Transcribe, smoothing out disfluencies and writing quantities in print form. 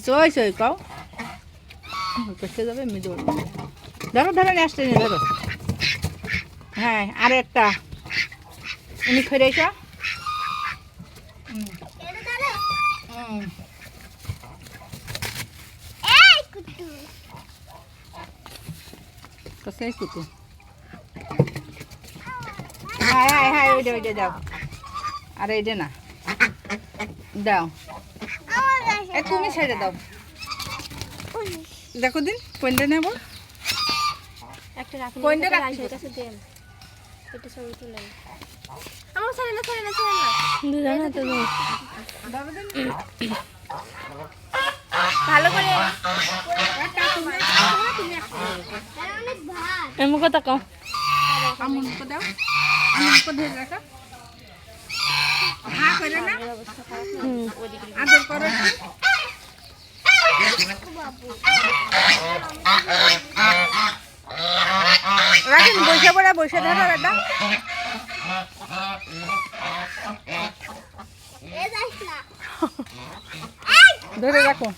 সই সই কাও পেছে যাবে এমনি দৌড় ধরো ধরো নিয়ে আসতে ধরো হ্যাঁ আর একটা উনি ফিরে এসো কোথায় কুতু হ্যাঁ হ্যাঁ হ্যাঁ ওইটা দাও আর এইটা না দাও তুমি ছেড়ে দাও দেখো দিন কোনটা নেব একটা রাখুন কোনটা এটা রাখছি কাছে দেন এটা ছবি তুলেন আমার ছেড়ে না দুজন তো দাও দিন ভালো করে এমন কথা কও আমুনকে দাও আমুনকে ধরে রাখো হ্যাঁ করে না আদর করো রাখেন বসে পড়ে বসে ধরো এটা ধরে রাখো